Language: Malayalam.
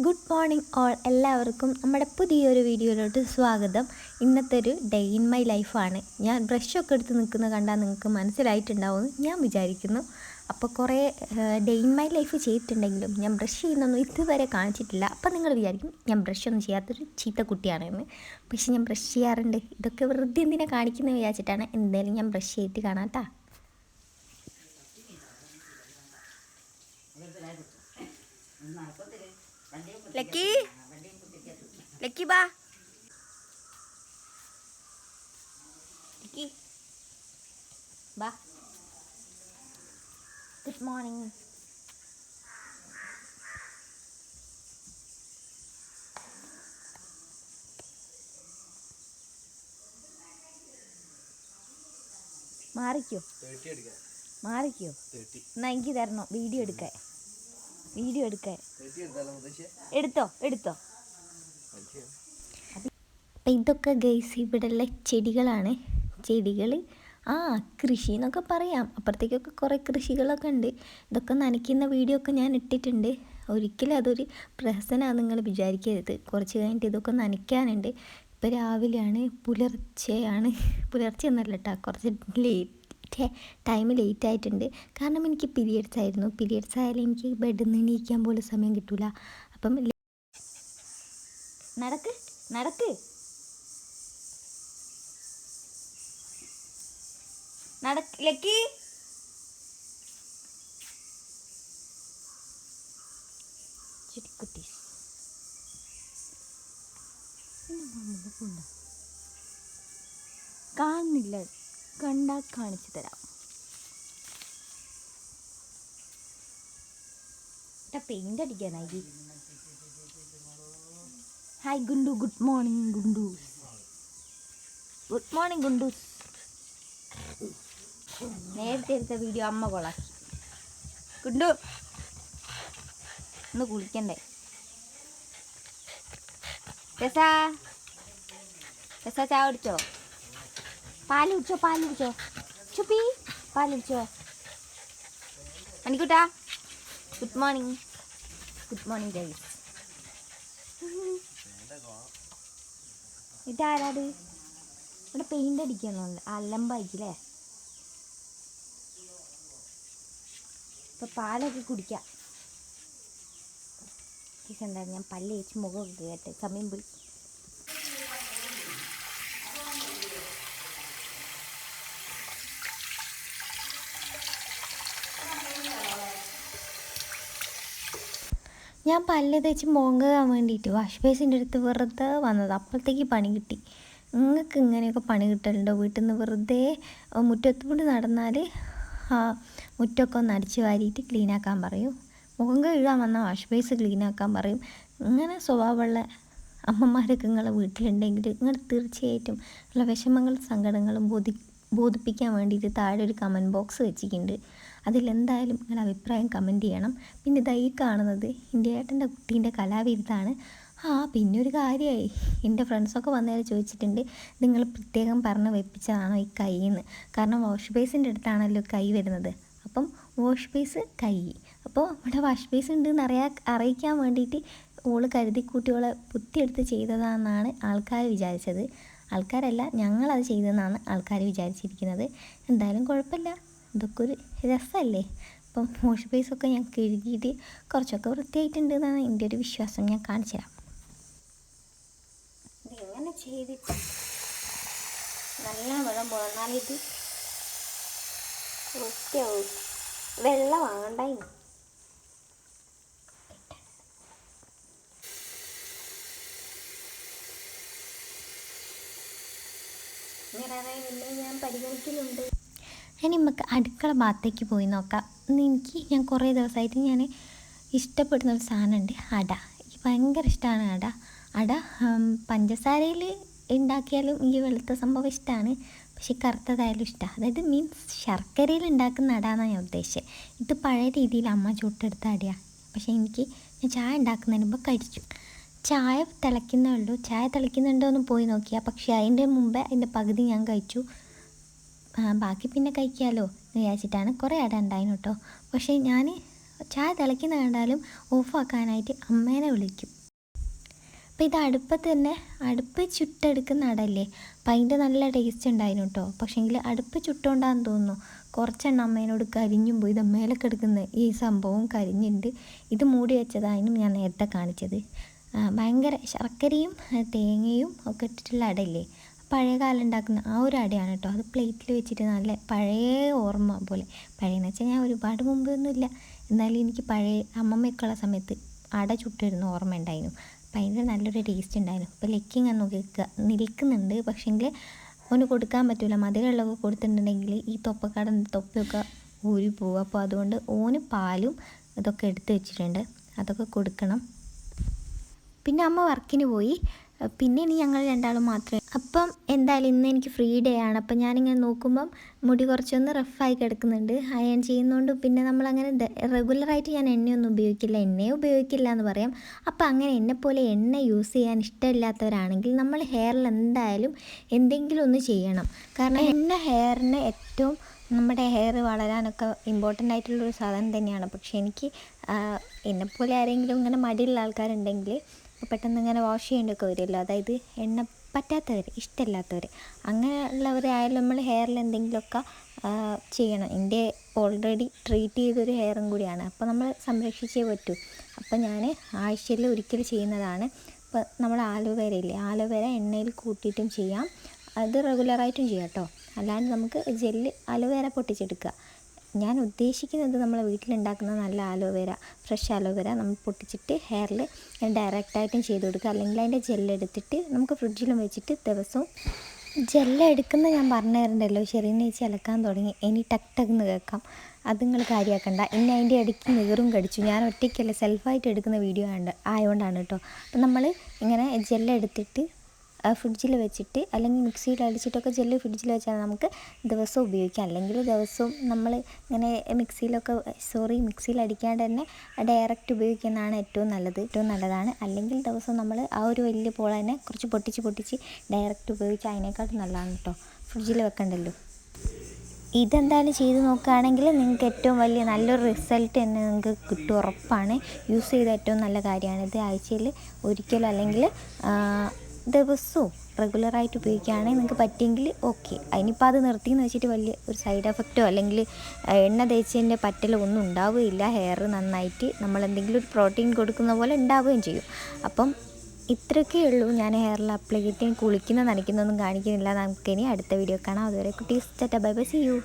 Good morning all. എല്ലാവർക്കും നമ്മുടെ പുതിയൊരു വീഡിയോയിലോട്ട് സ്വാഗതം. ഇന്നത്തെ ഒരു ഡേ ഇൻ മൈ ലൈഫാണ്. ഞാൻ ബ്രഷൊക്കെ എടുത്ത് നിൽക്കുന്നത് കണ്ടാൽ നിങ്ങൾക്ക് മനസ്സിലായിട്ടുണ്ടാവുമെന്ന് ഞാൻ വിചാരിക്കുന്നു. അപ്പോൾ കുറേ ഡേ ഇൻ മൈ ലൈഫ് ചെയ്തിട്ടുണ്ടെങ്കിലും ഞാൻ ബ്രഷ് ചെയ്യുന്നൊന്നും ഇതുവരെ കാണിച്ചിട്ടില്ല. അപ്പോൾ നിങ്ങൾ വിചാരിക്കും ഞാൻ ബ്രഷൊന്നും ചെയ്യാത്തൊരു ചീത്ത കുട്ടിയാണെന്ന്. പക്ഷേ ഞാൻ ബ്രഷ് ചെയ്യാറുണ്ട്. ഇതൊക്കെ വെറുതെ എന്തിനാ കാണിക്കുന്നത് വിചാരിച്ചിട്ടാണ്. എന്തായാലും ഞാൻ ബ്രഷ് ചെയ്തിട്ട് കാണാം കേട്ടോ. ലക്കി ലക്കി ബാ ലക്കി ബാ. Good morning. മാറിക്കോ മാറിക്കോ എന്നാ എനിക്ക് തരണോ വീഡിയോ എടുക്കാൻ എടുത്തോ. അപ്പം ഇതൊക്കെ ഗൈസ് ഇവിടെയുള്ള ചെടികളാണ്. ചെടികൾ കൃഷി എന്നൊക്കെ പറയാം. അപ്പുറത്തേക്കൊക്കെ കുറേ കൃഷികളൊക്കെ ഉണ്ട്. ഇതൊക്കെ നനയ്ക്കുന്ന വീഡിയോ ഒക്കെ ഞാൻ ഇട്ടിട്ടുണ്ട്. ഒരിക്കലും അതൊരു പ്രഹസനമാണ് നിങ്ങൾ വിചാരിക്കരുത്. കുറച്ച് കഴിഞ്ഞിട്ട് ഇതൊക്കെ നനയ്ക്കാനുണ്ട്. ഇപ്പോൾ രാവിലെയാണ്, പുലർച്ചെ ഒന്നല്ല കേട്ടോ, കുറച്ച് ടൈം ലേറ്റ് ആയിട്ടുണ്ട്. കാരണം എനിക്ക് പീരിയഡ്സ് ആയിരുന്നു. പീരിയഡ്സ് ആയാലും എനിക്ക് ബെഡിൽ നിന്ന് എണീക്കാൻ പോലും സമയം കിട്ടില്ല. അപ്പം നടക്ക് ലക്കി. ചിരിക്കുട്ടി കാണുന്നില്ല, കണ്ടാൽ കാണിച്ചു തരാം. പെയിന്റ് അടിക്കാനായി. ഹായ് ഗുണ്ടു. ഗുഡ് മോർണിംഗ് ഗുണ്ടൂസ്. നേരത്തെ എടുത്ത വീഡിയോ അമ്മ കൊളാക്കി. ഗുണ്ടു ഒന്ന് കുളിക്കണ്ടേ? രസാ ചായ കുടിച്ചോ? പാല് കുടിച്ചോ ചുപ്പി? പാല് കുടിച്ചോ മണിക്കൂട്ടാ? Good morning guys. ഇതാരാത്? ഇവിടെ പെയിന്റ് അടിക്കുന്നുണ്ട്. അലമ്പായിക്കില്ലേ? ഇപ്പം പാലൊക്കെ കുടിക്കാം. എന്തായാലും ഞാൻ പല്ല് വെച്ച് മുഖമൊക്കെ കേട്ടെ സമയം പോയി. ഞാൻ പല്ല് തേച്ച് മുഖം കഴുകാൻ വേണ്ടിയിട്ട് വാഷ് ബേസിൻ്റെ അടുത്ത് വെറുതെ വന്നത്. അപ്പോഴത്തേക്ക് പണി കിട്ടി. നിങ്ങൾക്ക് ഇങ്ങനെയൊക്കെ പണി കിട്ടലുണ്ടോ? വീട്ടിൽ നിന്ന് വെറുതെ മുറ്റത്തുകൂടി നടന്നാൽ മുറ്റമൊക്കെ ഒന്ന് അടിച്ച് വാരിയിട്ട് ക്ലീനാക്കാൻ പറയും. മുഖം കഴുകാൻ വന്നാൽ വാഷ് ബേസ് ക്ലീനാക്കാൻ പറയും. ഇങ്ങനെ സ്വഭാവമുള്ള അമ്മമാരൊക്കെ നിങ്ങളെ വീട്ടിലുണ്ടെങ്കിൽ നിങ്ങൾ തീർച്ചയായിട്ടും ഉള്ള വിഷമങ്ങളും സങ്കടങ്ങളും ബോധിപ്പിക്കാൻ വേണ്ടിയിട്ട് താഴെ ഒരു കമൻറ്റ് ബോക്സ് വെച്ചിട്ടുണ്ട്. അതിലെന്തായാലും നിങ്ങളുടെ അഭിപ്രായം കമൻറ്റ് ചെയ്യണം. പിന്നെ ഇതായി കാണുന്നത് എൻ്റെ ഏട്ടൻ്റെ കുട്ടീൻ്റെ കലാവിരുദ്ധാണ്. പിന്നെ ഒരു കാര്യമായി, എൻ്റെ ഫ്രണ്ട്സൊക്കെ വന്നേരം ചോദിച്ചിട്ടുണ്ട്, നിങ്ങൾ പ്രത്യേകം പറഞ്ഞ് വെപ്പിച്ചതാണോ ഈ കൈന്ന്? കാരണം വാഷ് ബേസിൻ്റെ അടുത്താണല്ലോ കൈ വരുന്നത്. അപ്പം വാഷ് ബേസ് കൈ, അപ്പോൾ ഇവിടെ വാഷ് ബേസ് ഉണ്ടെന്ന് അറിയിക്കാൻ വേണ്ടിയിട്ട് ഓള് കരുതിക്കൂട്ടിയോളെ ബുദ്ധിയെടുത്ത് ചെയ്തതാണെന്നാണ് ആൾക്കാർ വിചാരിച്ചത്. ആൾക്കാരല്ല, ഞങ്ങളത് ചെയ്തതെന്നാണ് ആൾക്കാർ വിചാരിച്ചിരിക്കുന്നത്. എന്തായാലും കുഴപ്പമില്ല, ഇതൊക്കെ ഒരു രസമല്ലേ. അപ്പം വാഷ് ബേസൊക്കെ ഞാൻ കഴുകിയിട്ട് കുറച്ചൊക്കെ വൃത്തിയായിട്ടുണ്ട് എന്നാണ് എൻ്റെ ഒരു വിശ്വാസം. ഞാൻ കാണിച്ചു തരാം. ഇതെങ്ങനെ ചെയ്തിട്ട് നല്ല വെള്ളം പോന്നാലിത് വൃത്തിയാവും. വെള്ളം വേണ്ടായി. ഞാൻ പരിഗണിക്കുന്നുണ്ട്. ഇനി നമുക്ക് അടുക്കള ഭാഗത്തേക്ക് പോയി നോക്കാം. ഞാൻ കുറേ ദിവസമായിട്ട് ഞാൻ ഇഷ്ടപ്പെടുന്ന ഒരു സാധനമുണ്ട്, അട. എനിക്ക് ഭയങ്കര ഇഷ്ടമാണ് അട. പഞ്ചസാരയിൽ ഉണ്ടാക്കിയാലും ഈ വെളുത്ത സംഭവം ഇഷ്ടമാണ്, പക്ഷേ കറുത്തതായാലും ഇഷ്ടമാണ്. അതായത് മീൻസ് ശർക്കരയിൽ ഉണ്ടാക്കുന്ന അട എന്നാണ് ഞാൻ ഉദ്ദേശിച്ചത്. ഇത് പഴയ രീതിയിൽ അമ്മ ചുട്ടെടുത്ത അടയാണ്. പക്ഷേ ഞാൻ ചായ ഉണ്ടാക്കുന്നതിന് മുമ്പ് കഴിച്ചു. ചായ തിളയ്ക്കുന്നേ ഉള്ളൂ. ചായ തിളയ്ക്കുന്നുണ്ടോ എന്ന് പോയി നോക്കിയാൽ, പക്ഷേ അതിൻ്റെ മുമ്പേ അതിൻ്റെ പകുതി ഞാൻ കഴിച്ചു. ബാക്കി പിന്നെ കഴിക്കാമല്ലോ എന്ന് വിചാരിച്ചിട്ടാണ്. കുറേ അട ഉണ്ടായിരുന്നു കേട്ടോ. പക്ഷേ ഞാൻ ചായ തിളയ്ക്കുന്ന കണ്ടാലും ഓഫാക്കാനായിട്ട് അമ്മേനെ വിളിക്കും. അപ്പോൾ ഇത് അടുപ്പത്ത് തന്നെ അടുപ്പ് ചുട്ടെടുക്കുന്ന അടല്ലേ, അപ്പം അതിൻ്റെ നല്ല ടേസ്റ്റ് ഉണ്ടായിരുന്നു കേട്ടോ. പക്ഷേങ്കിൽ അടുപ്പ് ചുട്ടുകൊണ്ടാന്ന് തോന്നുന്നു കുറച്ചെണ്ണം അമ്മേനോട് കരിഞ്ഞും പോയി. ഇത് മേലൊക്കെ എടുക്കുന്ന ഈ സംഭവം കരിഞ്ഞിട്ടുണ്ട്. ഇത് മൂടി വെച്ചതായിരുന്നു ഞാൻ നേരത്തെ കാണിച്ചത്. ഭയങ്കര ശർക്കരയും തേങ്ങയും ഒക്കെ ഇട്ടിട്ടുള്ള അടയില്ലേ, പഴയ കാലം ഉണ്ടാക്കുന്ന ആ ഒരു അടയാണ് കേട്ടോ. അത് പ്ലേറ്റിൽ വെച്ചിട്ട് നല്ല പഴയ ഓർമ്മ പോലെ. പഴയെന്ന് വെച്ചാൽ ഞാൻ ഒരുപാട് മുമ്പൊന്നുമില്ല, എന്നാലും എനിക്ക് പഴയ അമ്മമ്മയൊക്കെ ഉള്ള സമയത്ത് അട ചുട്ടിരുന്ന ഓർമ്മ ഉണ്ടായിരുന്നു. അപ്പം അതിൻ്റെ നല്ലൊരു ടേസ്റ്റ് ഉണ്ടായിരുന്നു. ഇപ്പോൾ ലക്കിങ് നോക്കി നിൽക്കുന്നുണ്ട്, പക്ഷേങ്കിൽ അവന് കൊടുക്കാൻ പറ്റില്ല. മധുരമുള്ളതൊക്കെ കൊടുത്തിട്ടുണ്ടെങ്കിൽ ഈ തൊപ്പക്കാടൻ്റെ തൊപ്പിയൊക്കെ ഊരി പോകും. അപ്പോൾ അതുകൊണ്ട് ഓന് പാലും ഇതൊക്കെ എടുത്ത് വെച്ചിട്ടുണ്ട്, അതൊക്കെ കൊടുക്കണം. പിന്നെ അമ്മ വർക്കിന് പോയി. പിന്നെ ഇനി ഞങ്ങൾ രണ്ടാളും മാത്രമേ. അപ്പം എന്തായാലും ഇന്ന് എനിക്ക് ഫ്രീ ഡേ ആണ്. അപ്പം ഞാനിങ്ങനെ നോക്കുമ്പം മുടി കുറച്ചൊന്ന് റഫായി കിടക്കുന്നുണ്ട് അയൺ ചെയ്യുന്നതുകൊണ്ട്. പിന്നെ നമ്മളങ്ങനെ റെഗുലറായിട്ട് ഞാൻ എണ്ണയൊന്നും ഉപയോഗിക്കില്ല, എണ്ണയെ ഉപയോഗിക്കില്ല എന്ന് പറയാം. അപ്പം അങ്ങനെ എന്നെപ്പോലെ എണ്ണ യൂസ് ചെയ്യാൻ ഇഷ്ടമില്ലാത്തവരാണെങ്കിൽ നമ്മൾ ഹെയറിൽ എന്തായാലും എന്തെങ്കിലും ഒന്ന് ചെയ്യണം. കാരണം എണ്ണ ഹെയറിന് ഏറ്റവും നമ്മുടെ ഹെയർ വളരാനൊക്കെ ഇമ്പോർട്ടൻ്റ് ആയിട്ടുള്ളൊരു സാധനം തന്നെയാണ്. പക്ഷേ എനിക്ക് എന്നെപ്പോലെ ആരെങ്കിലും ഇങ്ങനെ മടിയുള്ള ആൾക്കാരുണ്ടെങ്കിൽ പെട്ടെന്ന് ഇങ്ങനെ വാഷ് ചെയ്യേണ്ടതൊക്കെ വരുമല്ലോ, അതായത് എണ്ണ പറ്റാത്തവർ, ഇഷ്ടമില്ലാത്തവർ, അങ്ങനെയുള്ളവരായാലും നമ്മൾ ഹെയറിൽ എന്തെങ്കിലുമൊക്കെ ചെയ്യണം. എൻ്റെ ഓൾറെഡി ട്രീറ്റ് ചെയ്തൊരു ഹെയറും കൂടിയാണ്, അപ്പോൾ നമ്മൾ സംരക്ഷിച്ചേ പറ്റൂ. അപ്പോൾ ഞാൻ ആഴ്ചയിൽ ഒരിക്കൽ ചെയ്യുന്നതാണ്. ഇപ്പോൾ നമ്മൾ ആലോവേര ഇല്ലേ, ആലോവേര എണ്ണയിൽ കൂട്ടിയിട്ടും ചെയ്യാം, അത് റെഗുലറായിട്ടും ചെയ്യാം കേട്ടോ. അല്ലാണ്ട് നമുക്ക് ജെല്ല് ആലോവേര പൊട്ടിച്ചെടുക്കുക. ഞാൻ ഉദ്ദേശിക്കുന്നത് നമ്മളെ വീട്ടിലുണ്ടാക്കുന്ന നല്ല ആലോവേര, ഫ്രഷ് ആലോവേര നമ്മൾ പൊട്ടിച്ചിട്ട് ഹെയറിൽ ഡയറക്റ്റായിട്ടും ചെയ്ത് കൊടുക്കുക. അല്ലെങ്കിൽ അതിൻ്റെ ജെല്ലെടുത്തിട്ട് നമുക്ക് ഫ്രിഡ്ജിലും വെച്ചിട്ട് ദിവസവും ജെല്ലെടുക്കുന്ന ഞാൻ പറഞ്ഞു തരണ്ടല്ലോ. ചെറിയ ചിലക്കാൻ തുടങ്ങി, ഇനി ടക്ക് ടക്കെന്ന് കേൾക്കാം. അത് നിങ്ങൾ കാര്യമാക്കണ്ട. ഇനി അതിൻ്റെ ഇടയ്ക്ക് നീറും കടിച്ചു. ഞാൻ ഒറ്റയ്ക്കല്ല സെൽഫായിട്ട് എടുക്കുന്ന വീഡിയോ ആയതുകൊണ്ടാണ് കേട്ടോ. അപ്പം നമ്മൾ ഇങ്ങനെ ജെല്ലെടുത്തിട്ട് ഫ്രിഡ്ജിൽ വെച്ചിട്ട് അല്ലെങ്കിൽ മിക്സിയിൽ അടിച്ചിട്ടൊക്കെ ജെല്ല് ഫ്രിഡ്ജിൽ വെച്ചാൽ നമുക്ക് ദിവസം ഉപയോഗിക്കാം. അല്ലെങ്കിൽ ദിവസവും നമ്മൾ ഇങ്ങനെ മിക്സിയിൽ അടിക്കാണ്ട് തന്നെ ഡയറക്റ്റ് ഉപയോഗിക്കുന്നതാണ് ഏറ്റവും നല്ലതാണ്. അല്ലെങ്കിൽ ദിവസം നമ്മൾ ആ ഒരു വലിയ പോള തന്നെ കുറച്ച് പൊട്ടിച്ച് ഡയറക്റ്റ് ഉപയോഗിച്ചാൽ അതിനേക്കാളും നല്ലതാണ് കേട്ടോ, ഫ്രിഡ്ജിൽ വെക്കണ്ടല്ലോ. ഇതെന്തായാലും ചെയ്ത് നോക്കുകയാണെങ്കിൽ നിങ്ങൾക്ക് ഏറ്റവും വലിയ നല്ലൊരു റിസൾട്ട് തന്നെ നിങ്ങൾക്ക് കിട്ടും, ഉറപ്പാണ്. യൂസ് ചെയ്ത ഏറ്റവും നല്ല കാര്യമാണ് ഇത്. ആഴ്ചയിൽ ഒരിക്കലും അല്ലെങ്കിൽ ദിവസവും റെഗുലറായിട്ട് ഉപയോഗിക്കുകയാണെങ്കിൽ നിങ്ങൾക്ക് പറ്റിയെങ്കിൽ ഓക്കെ. അതിനിപ്പോൾ അത് നിർത്തിയെന്ന് വെച്ചിട്ട് വലിയ ഒരു സൈഡ് എഫക്റ്റോ അല്ലെങ്കിൽ എണ്ണ തേച്ചതിൻ്റെ പറ്റലോ ഒന്നും ഉണ്ടാവുകയില്ല. ഹെയർ നന്നായിട്ട് നമ്മളെന്തെങ്കിലും ഒരു പ്രോട്ടീൻ കൊടുക്കുന്ന പോലെ ഉണ്ടാവുകയും ചെയ്യും. അപ്പം ഇത്രയൊക്കെ ഉള്ളൂ. ഞാൻ ഹെയറിൽ അപ്ലൈ ചെയ്തിട്ട് കുളിക്കുന്ന നനയ്ക്കുന്നൊന്നും കാണിക്കുന്നില്ല. നമുക്കിനി അടുത്ത വീഡിയോ കാണാം. അതുവരെ കുട്ടീസ്, tata bye bye, see U.